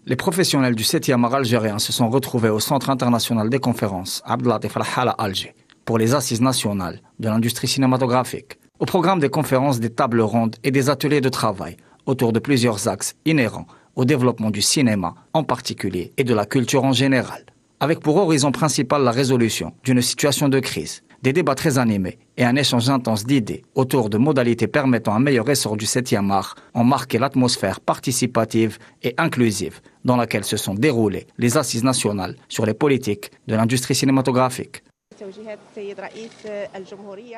Les professionnels du 7e art algérien se sont retrouvés au Centre international des conférences Abdellatif Al-Hala à Alger pour les assises nationales de l'industrie cinématographique. Au programme des conférences, des tables rondes et des ateliers de travail autour de plusieurs axes inhérents au développement du cinéma en particulier et de la culture en général, avec pour horizon principal la résolution d'une situation de crise, des débats très animés et un échange intense d'idées autour de modalités permettant un meilleur essor du 7e art ont marqué l'atmosphère participative et inclusive dans laquelle se sont déroulées les assises nationales sur les politiques de l'industrie cinématographique.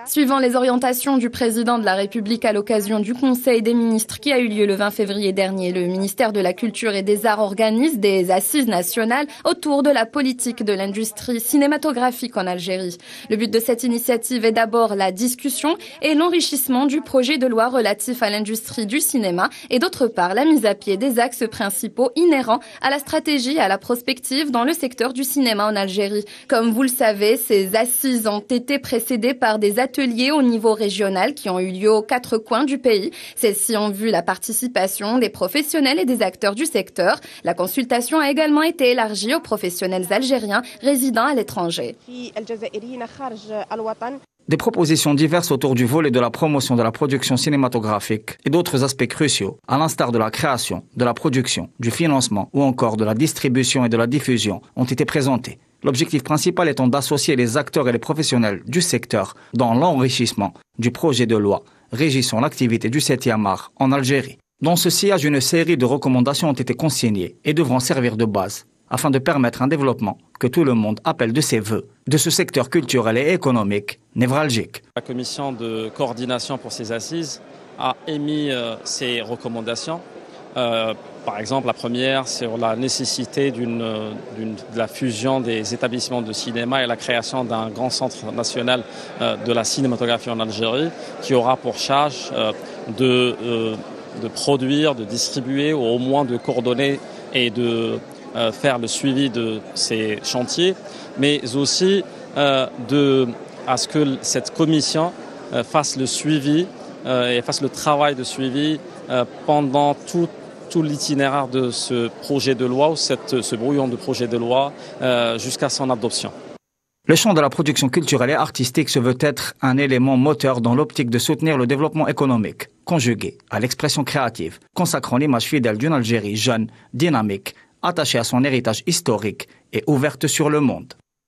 Suivant les orientations du président de la République à l'occasion du Conseil des ministres qui a eu lieu le 20 février dernier, le ministère de la Culture et des Arts organise des assises nationales autour de la politique de l'industrie cinématographique en Algérie. Le but de cette initiative est d'abord la discussion et l'enrichissement du projet de loi relatif à l'industrie du cinéma et d'autre part la mise à pied des axes principaux inhérents à la stratégie et à la prospective dans le secteur du cinéma en Algérie. Comme vous le savez, ces assises ont été précédées par des ateliers au niveau régional qui ont eu lieu aux 4 coins du pays. Celles-ci ont vu la participation des professionnels et des acteurs du secteur. La consultation a également été élargie aux professionnels algériens résidant à l'étranger. Des propositions diverses autour du volet de la promotion de la production cinématographique et d'autres aspects cruciaux, à l'instar de la création, de la production, du financement ou encore de la distribution et de la diffusion, ont été présentés. L'objectif principal étant d'associer les acteurs et les professionnels du secteur dans l'enrichissement du projet de loi régissant l'activité du 7e art en Algérie. Dans ce sillage, une série de recommandations ont été consignées et devront servir de base afin de permettre un développement que tout le monde appelle de ses voeux de ce secteur culturel et économique névralgique. La commission de coordination pour ces assises a émis ses recommandations. Par exemple, la première sur la nécessité de la fusion des établissements de cinéma et la création d'un grand centre national de la cinématographie en Algérie qui aura pour charge de produire, de distribuer ou au moins de coordonner et de faire le suivi de ces chantiers, mais aussi à ce que cette commission fasse le suivi et fasse le travail de suivi pendant tout l'itinéraire de ce projet de loi ou ce brouillon de projet de loi jusqu'à son adoption. Le champ de la production culturelle et artistique se veut être un élément moteur dans l'optique de soutenir le développement économique, conjugué à l'expression créative, consacrant l'image fidèle d'une Algérie jeune, dynamique, attachée à son héritage historique et ouverte sur le monde.